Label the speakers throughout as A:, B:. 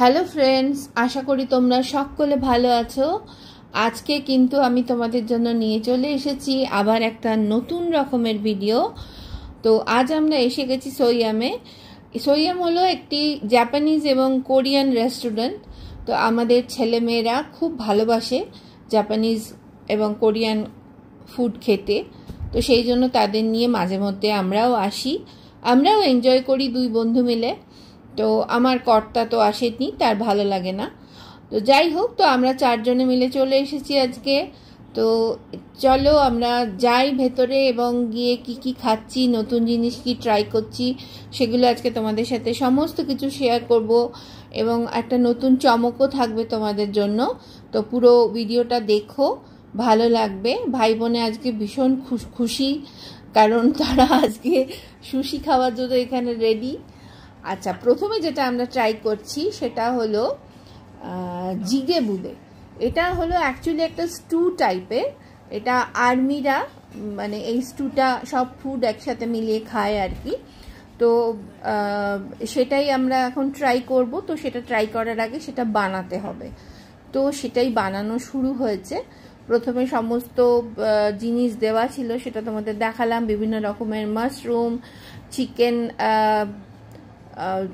A: Hello friends, আশা করি তোমরা সকলে ভালো আছো। আজকে কিন্তু আমি তোমাদের জন্য নিয়ে চলে এসেছি আবার একটা নতুন রকমের ভিডিও। তো আজ আমরা এসে গেছি সোইয়ামে। সোইয়াম হলো একটি জাপানিজ এবং কোরিয়ান রেস্টুরেন্ট। তো আমাদের ছেলেমেয়েরা খুব ভালোবাসে জাপানিজ এবং কোরিয়ান ফুড খেতে। তো সেই জন্য তাদের নিয়ে মাঝে মধ্যে আমরাও আসি, আমরাও এনজয় করি দুই বন্ধু মিলে। তো আমার কর্তা তো আসেনি, তার ভালো লাগে না। তো যাই হোক, তো আমরা চারজনে মিলে চলে এসেছি আজকে। তো চলো আমরা যাই ভেতরে এবং গিয়ে কি কি খাচ্ছি, নতুন জিনিস কি ট্রাই করছি, সেগুলো আজকে তোমাদের সাথে সমস্ত কিছু শেয়ার করব এবং একটা নতুন চমকও থাকবে তোমাদের জন্য। তো পুরো ভিডিওটা দেখো, ভালো লাগবে। ভাই বোনে আজকে ভীষণ খুশি, কারণ তারা আজকে সুশি খাওয়ার জন্য এখানে রেডি। আচ্ছা, প্রথমে যেটা আমরা ট্রাই করছি সেটা হলো জিগে বুদে। এটা হলো অ্যাকচুয়ালি একটা স্টু টাইপের। এটা আর্মিরা মানে এই স্টুটা সব ফুড একসাথে মিলিয়ে খায় আর কি। তো সেটাই আমরা এখন ট্রাই করব। তো সেটা ট্রাই করার আগে সেটা বানাতে হবে। তো সেটাই বানানো শুরু হয়েছে। প্রথমে সমস্ত জিনিস দেওয়া ছিল, সেটা তোমাদের দেখালাম। বিভিন্ন রকমের মাশরুম, চিকেন,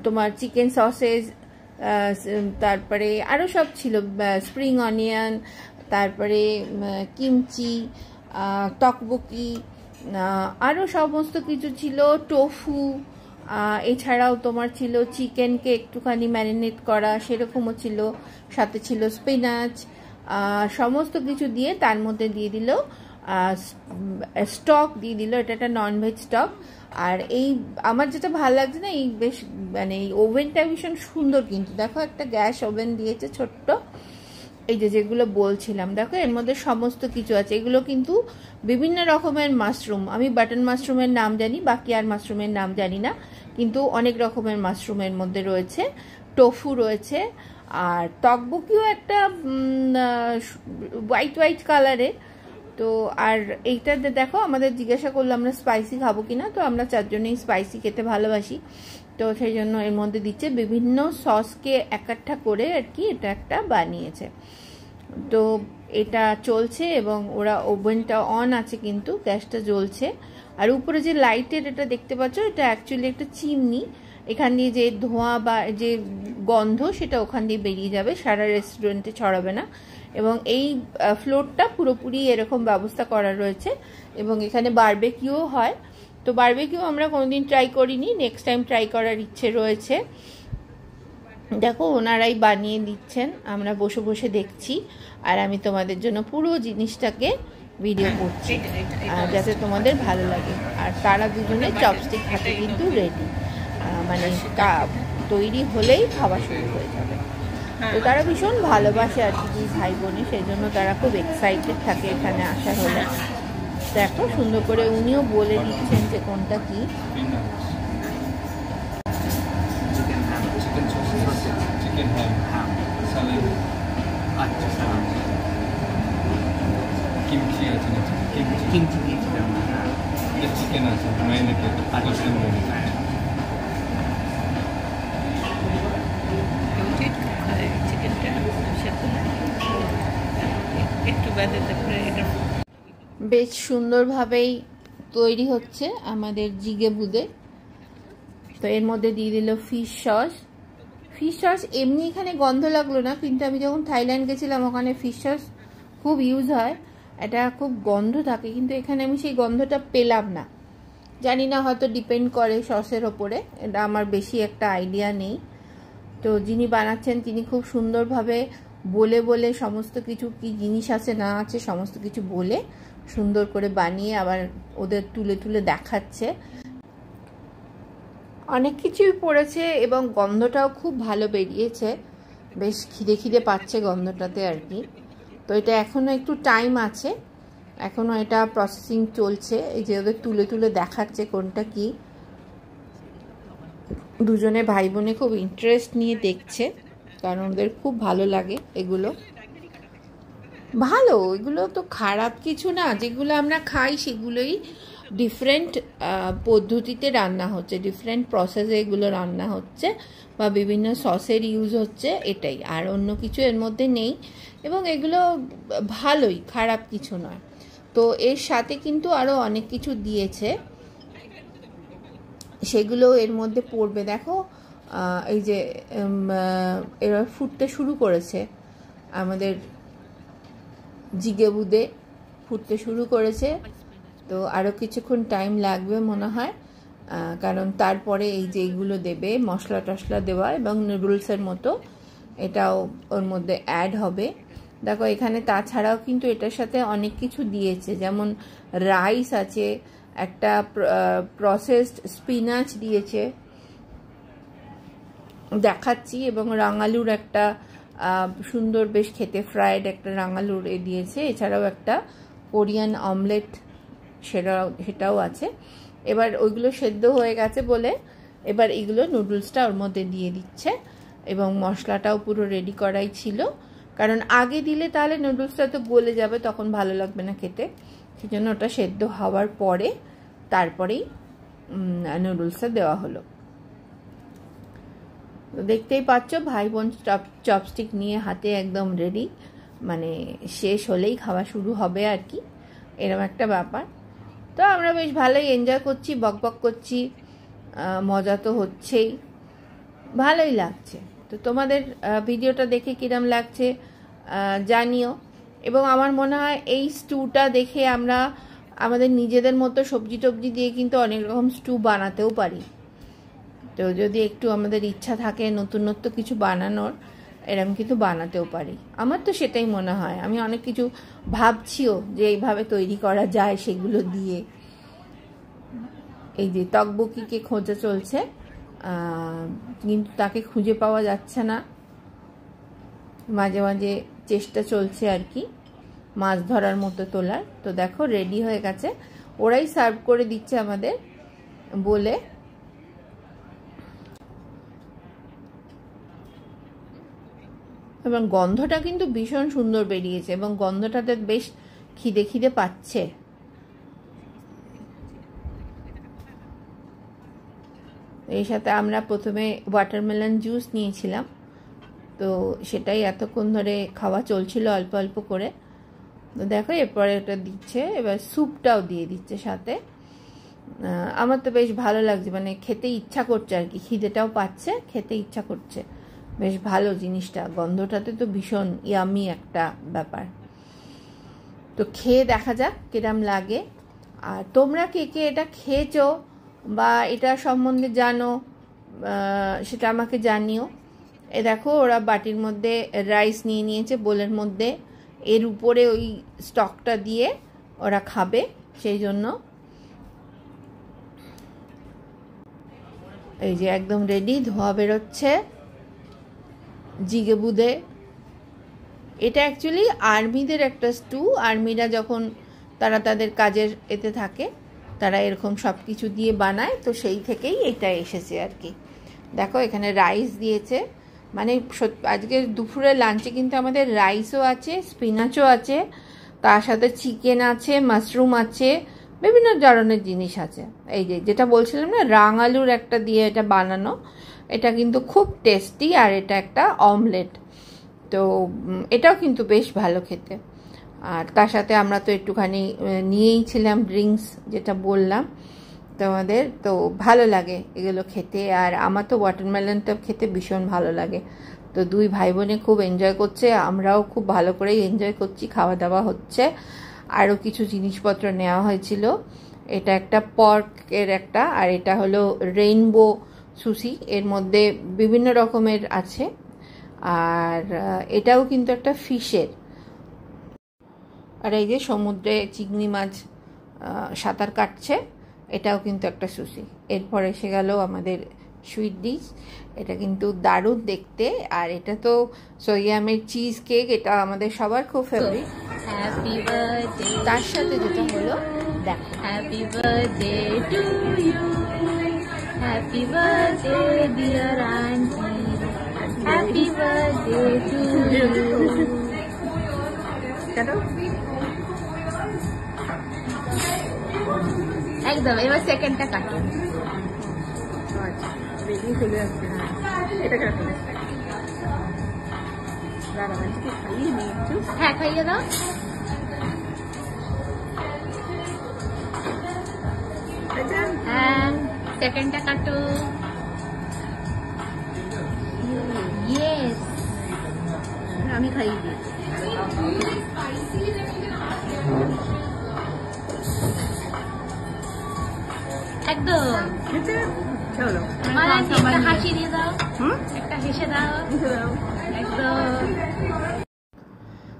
A: তোমার চিকেন সসেজ, তারপরে আরও সব ছিল, স্প্রিং অনিয়ন, তারপরে কিমচি, তকবকি, আরও সমস্ত কিছু ছিল, টোফু। এছাড়াও তোমার ছিল চিকেনকে একটুখানি ম্যারিনেট করা, সেরকমও ছিল। সাথে ছিল স্পিনাচ। সমস্ত কিছু দিয়ে তার মধ্যে দিয়ে দিল স্টক দিয়ে দিল। এটা একটা ননভেজ স্টক। আর এই আমার যেটা ভালো লাগছে না, এই বেশ মানে এই ওভেনটা ভীষণ সুন্দর। কিন্তু দেখো, একটা গ্যাস ওভেন দিয়েছে ছোট্ট। এই যেগুলো বলছিলাম, দেখো এর মধ্যে সমস্ত কিছু আছে। এগুলো কিন্তু বিভিন্ন রকমের মাশরুম। আমি বাটন মাশরুমের নাম জানি, বাকি আর মাশরুমের নাম জানি না। কিন্তু অনেক রকমের মাশরুমের মধ্যে রয়েছে, টোফু রয়েছে, আর তকবকিও একটা হোয়াইট কালারের। তো আর এইটাতে দেখো, আমাদের জিজ্ঞাসা করলো আমরা স্পাইসি খাবো কিনা। তো আমরা চারজনেই স্পাইসি খেতে ভালোবাসি। তো সেই জন্য এর মধ্যে দিচ্ছে বিভিন্ন সসকে একাঠা করে আর কি এটা একটা বানিয়েছে। তো এটা চলছে এবং ওরা ওভেনটা অন আছে, কিন্তু গ্যাসটা জ্বলছে। আর উপরে যে লাইটের এটা দেখতে পাচ্ছ, এটা অ্যাকচুয়ালি একটা চিমনি। এখান দিয়ে যে ধোঁয়া বা যে গন্ধ, সেটা ওখান দিয়ে বেরিয়ে যাবে, সারা রেস্টুরেন্টে ছড়াবে না। এবং এই ফ্লোরটা পুরোপুরি এরকম ব্যবস্থা করা রয়েছে। এবং এখানে বারবেকিউ হয়। তো বারবেকিউ আমরা কোনোদিন ট্রাই করিনি, নেক্সট টাইম ট্রাই করার ইচ্ছে রয়েছে। দেখো ওনারাই বানিয়ে দিচ্ছেন, আমরা বসে বসে দেখছি। আর আমি তোমাদের জন্য পুরো জিনিসটাকে ভিডিও করছি যাতে তোমাদের ভালো লাগে। আর তারা দুজনে চপস্টিক হাতে কিন্তু রেডি, মানে তৈরি হলেই খাওয়া শুরু হয়ে যাবে। তো তারা ভীষণ ভালোবাসে আর কি দুই ভাই বোনে, সেই জন্য তারা খুব এক্সাইটেড থাকে এখানে আসা হলে। দেখো সুন্দর করে উনিও বলে দিচ্ছেন যে কোনটা কি। বেশ সুন্দরভাবেই তৈরি হচ্ছে আমাদের জিগে বুদে। তো এর মধ্যে দিয়ে দিল ফিশ সস। ফিশ সস এমনি এখানে গন্ধ লাগলো না, কিন্তু আমি যখন থাইল্যান্ড গেছিলাম ওখানে ফিশ সস খুব ইউজ হয়, এটা খুব গন্ধ থাকে। কিন্তু এখানে আমি সেই গন্ধটা পেলাম না, জানি না, হয়তো ডিপেন্ড করে সসের ওপরে, এটা আমার বেশি একটা আইডিয়া নেই। তো যিনি বানাচ্ছেন তিনি খুব সুন্দরভাবে বলে সমস্ত কিছু কি জিনিস আছে না আছে সমস্ত কিছু বলে সুন্দর করে বানিয়ে আবার ওদের তুলে দেখাচ্ছে। অনেক কিছুই পড়েছে এবং গন্ধটাও খুব ভালো বেরিয়েছে। বেশ খিদে পাচ্ছে গন্ধটাতে আর কি। তো এটা এখনও একটু টাইম আছে, এখনও এটা প্রসেসিং চলছে। এই যে ওদের তুলে দেখাচ্ছে কোনটা কি। দুজনে ভাই বোনে খুব ইন্টারেস্ট নিয়ে দেখছে, কারণ ওদের খুব ভালো লাগে এগুলো। ভালো, এগুলো তো খারাপ কিছু না, যেগুলো আমরা খাই সেগুলোই ডিফারেন্ট পদ্ধতিতে রান্না হচ্ছে, ডিফারেন্ট প্রসেসে এগুলো রান্না হচ্ছে বা বিভিন্ন সসের ইউজ হচ্ছে, এটাই, আর অন্য কিছু এর মধ্যে নেই। এবং এগুলো ভালোই, খারাপ কিছু নয়। তো এর সাথে কিন্তু আরও অনেক কিছু দিয়েছে, সেগুলো এর মধ্যে পড়বে। দেখো এই যে এরা ফুটতে শুরু করেছে, আমাদের জিগে বুদে ফুটতে শুরু করেছে। তো আরও কিছুক্ষণ টাইম লাগবে মনে হয়, কারণ তারপরে এই যে এইগুলো দেবে, মশলা টশলা দেওয়া এবং নুডলসের মতো এটাও ওর মধ্যে অ্যাড হবে। দেখো এখানে তাছাড়াও কিন্তু এটার সাথে অনেক কিছু দিয়েছে, যেমন রাইস আছে, একটা প্রসেসড স্পিনাচ দিয়েছে দেখাচ্ছি, এবং রাঙালুর একটা সুন্দর বেশ খেতে ফ্রাইড একটা রাঙালুর দিয়েছে। এছাড়াও একটা কোরিয়ান অমলেট সেটাও আছে। এবার ওইগুলো সেদ্ধ হয়ে গেছে বলে এবার এগুলো নুডলসটা ওর মধ্যে দিয়ে দিচ্ছে, এবং মশলাটাও পুরো রেডি করাই ছিল, কারণ আগে দিলে তাহলে নুডলসটা তো গলে যাবে, তখন ভালো লাগবে না খেতে। সেই জন্য ওটা সেদ্ধ হওয়ার পরে তারপরেই নুডলসটা দেওয়া হলো। দেখতেই পাচ্ছ ভাই বোন চপস্টিক নিয়ে হাতে একদম রেডি, মানে শেষ হলেই খাওয়া শুরু হবে আর কি, এরকম একটা ব্যাপার। তো আমরা বেশ ভালোই এনজয় করছি, বকবক করছি, মজা তো হচ্ছেই, ভালোই লাগছে। তো তোমাদের ভিডিওটা দেখে কিরম লাগছে জানিও। এবং আমার মনে হয় এই স্টুটা দেখে আমরা আমাদের নিজেদের মতো সবজি টবজি দিয়ে কিন্তু অনেক রকম স্টু বানাতেও পারি। তো যদি একটু আমাদের ইচ্ছা থাকে নতুনত্ব কিছু বানানোর, এরকম কিন্তু বানাতেও পারি। আমার তো সেটাই মনে হয়, আমি অনেক কিছু ভাবছিও যে এইভাবে তৈরি করা যায় সেগুলো দিয়ে। এই যে তকবকিকে খোঁজা চলছে, কিন্তু তাকে খুঁজে পাওয়া যাচ্ছে না, মাঝে মাঝে চেষ্টা চলছে আর কি মাছ ধরার মতো তোলার। তো দেখো রেডি হয়ে গেছে, ওরাই সার্ভ করে দিচ্ছে আমাদের বলে। এবং গন্ধটা কিন্তু ভীষণ সুন্দর বেরিয়েছে, এবং গন্ধটাতে বেশ খিদে খিদে পাচ্ছে। এর সাথে আমরা প্রথমে ওয়াটারমেলন জুস নিয়েছিলাম, তো সেটাই এতক্ষণ ধরে খাওয়া চলছিল অল্প অল্প করে। তো দেখো এরপরে ওটা দিচ্ছে, এবার স্যুপটাও দিয়ে দিচ্ছে সাথে। আমার তো বেশ ভালো লাগছে, মানে খেতে ইচ্ছা করছে আর কি, খিদেটাও পাচ্ছে, খেতে ইচ্ছা করছে, বেশ ভালো জিনিসটা। গন্ধটাতে তো ভীষণ ইয়ামি একটা ব্যাপার। তো খেয়ে দেখা যাক কিরম লাগে। আর তোমরা কে কে এটা খেয়েছো বা এটা সম্বন্ধে জানো সেটা আমাকে জানিও। এ দেখো ওরা বাটির মধ্যে রাইস নিয়ে নিয়েছে বোলের মধ্যে, এর উপরে ওই স্টকটা দিয়ে ওরা খাবে, সেই জন্য এই যে একদম রেডি, ধোয়া বেরোচ্ছে জিগে বুদে। এটা অ্যাকচুয়ালি আর্মিদের একটা স্টু, আর্মিরা যখন তারা তাদের কাজের এতে থাকে তারা এরকম সব কিছু দিয়ে বানায়, তো সেই থেকেই এটা এসেছে আর কি। দেখো এখানে রাইস দিয়েছে, মানে আজকে দুপুরে লাঞ্চে কিন্তু আমাদের রাইসও আছে, স্পিনাচও আছে, তার সাথে চিকেন আছে, মাশরুম আছে, বিভিন্ন ধরনের জিনিস আছে। এই যে যেটা বলছিলাম না, রাঙালুর একটা দিয়ে এটা বানানো, এটা কিন্তু খুব টেস্টি, আর এটা একটা অমলেট। তো এটাও কিন্তু বেশ ভালো খেতে। আর তার সাথে আমরা তো একটুখানি নিয়েই ছিলাম ড্রিঙ্কস, যেটা বললাম তোমাদের। তো ভালো লাগে এগুলো খেতে, আর আমার তো ওয়াটারমেলনটা খেতে ভীষণ ভালো লাগে। তো দুই ভাই বোনে খুব এনজয় করছে, আমরাও খুব ভালো করেই এনজয় করছি, খাওয়া দাওয়া হচ্ছে। আরও কিছু জিনিসপত্র নেওয়া হয়েছিল, এটা একটা পর্কের একটা, আর এটা হলো রেইনবো সুশি, এর মধ্যে বিভিন্ন রকমের আছে। আর এটাও কিন্তু একটা ফিশের। আর এই যে সমুদ্রে চিংড়ি মাছ সাঁতার কাটছে, এটাও কিন্তু একটা সুশি। এরপর এসে গেল আমাদের সুইট ডিশ, এটা কিন্তু দারুণ দেখতে। আর এটা তো সোয়ামের চিজ কেক, এটা আমাদের সবার খুব ফেভারিট। তার সাথে যেটা হলো দেখো, happy birthday to you, happy birthday dear aunty, happy birthday to you. কেন একদম। এবার সেকেন্ডটা কাটুন।
B: বেরিয়ে চলে আসছে। এটা কাটুন। খাইয়ে নিই একটু।
A: হ্যাঁ, খাইয়ে দাও। হ্যাঁ, সেকেন্ডটা কাটো। ইয়েস,
B: আমি খাইয়ে দিই।
A: একদম।
B: চলো
A: একটা হাসি দিয়ে দাও, একটা হেসে দাও। একদম।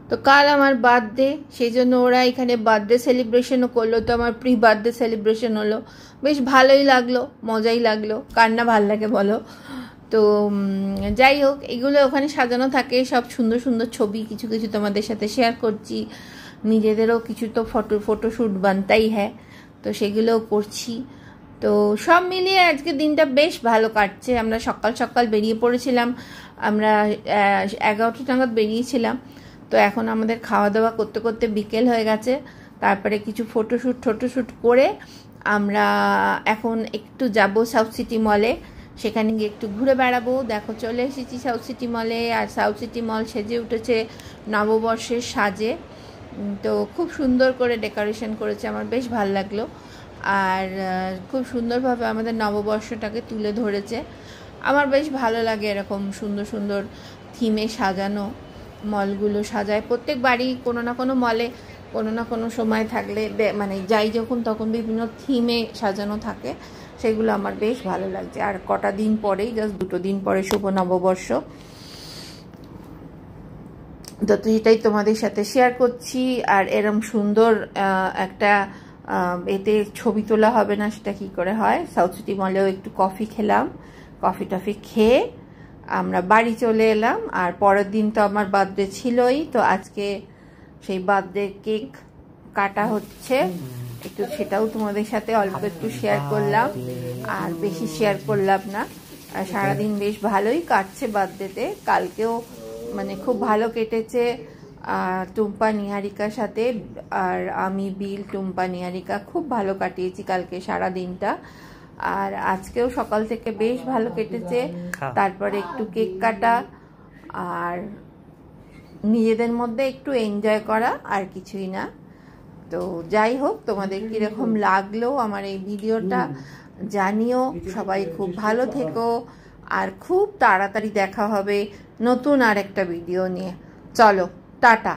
A: তো কাল আমার বার্থডে, সেই জন্য ওরা এখানে বার্থডে সেলিব্রেশনও করলো। তো আমার প্রি বার্থডে সেলিব্রেশন হলো, বেশ ভালোই লাগলো, মজাই লাগলো। কার না ভাল লাগে বলো। তো যাই হোক, এগুলো ওখানে সাজানো থাকে, সব সুন্দর সুন্দর ছবি কিছু কিছু তোমাদের সাথে শেয়ার করছি। নিজেদেরও কিছু তো ফটোশ্যুট বানতাই হ্যাঁ, তো সেগুলোও করছি। তো সব মিলিয়ে আজকে দিনটা বেশ ভালো কাটছে। আমরা সকাল সকাল বেরিয়ে পড়েছিলাম, আমরা 11টা নাগাদ বেরিয়েছিলাম। তো এখন আমাদের খাওয়া দাওয়া করতে করতে বিকেল হয়ে গেছে। তারপরে কিছু ফটোশ্যুট করে আমরা এখন একটু যাব সাউথ সিটি মলে, সেখানে গিয়ে একটু ঘুরে বেড়াবো। দেখো চলে এসেছি সাউথ সিটি মলে, আর সাউথ সিটি মল সেজে উঠেছে নববর্ষের সাজে। তো খুব সুন্দর করে ডেকোরেশন করেছে, আমার বেশ ভালো লাগলো। আর খুব সুন্দরভাবে আমাদের নববর্ষটাকে তুলে ধরেছে। আমার বেশ ভালো লাগে এরকম সুন্দর সুন্দর থিমে সাজানো মলগুলো সাজায়। প্রত্যেক বাড়ি কোনো না কোনো মলে কোনো না কোনো সময় থাকলে মানে যাই যখন তখন বিভিন্ন থিমে সাজানো থাকে, সেগুলো আমার বেশ ভালো লাগছে। আর কটা দিন পরেই, জাস্ট 2 দিন পরে শুভ নববর্ষ। তো এটাই তোমাদের সাথে শেয়ার করছি। আর এরম সুন্দর একটা এতে ছবি তোলা হবে না, সেটা কি করে হয়। সাউথ সিটি মলেও একটু কফি খেলাম, কফি খেয়ে আমরা বাড়ি চলে এলাম। আর পরের দিন তো আমার বার্থডে ছিলই, তো আজকে সেই বার্থডে কেক কাটা হচ্ছে, একটু সেটাও তোমাদের সাথে অল্প একটু শেয়ার করলাম, আর বেশি শেয়ার করলাম না। আর সারাদিন বেশ ভালোই কাটছে বার্থডেতে। কালকেও মানে খুব ভালো কেটেছে টুম্পা নিহারিকার সাথে। আর আমি বিল, টুম্পা, নিহারিকা খুব ভালো কাটিয়েছি কালকে সারা দিনটা। আর আজকেও সকাল থেকে বেশ ভালো কেটেছে। তারপরে একটু কেক কাটা আর নিজেদের মধ্যে একটু এনজয় করা, আর কিছুই না। তো যাই হোক, তোমাদের কিরকম লাগলো আমার এই ভিডিওটা জানিও। সবাই খুব ভালো থেকো, আর খুব তাড়াতাড়ি দেখা হবে নতুন আর একটা ভিডিও নিয়ে। চলো, টাটা।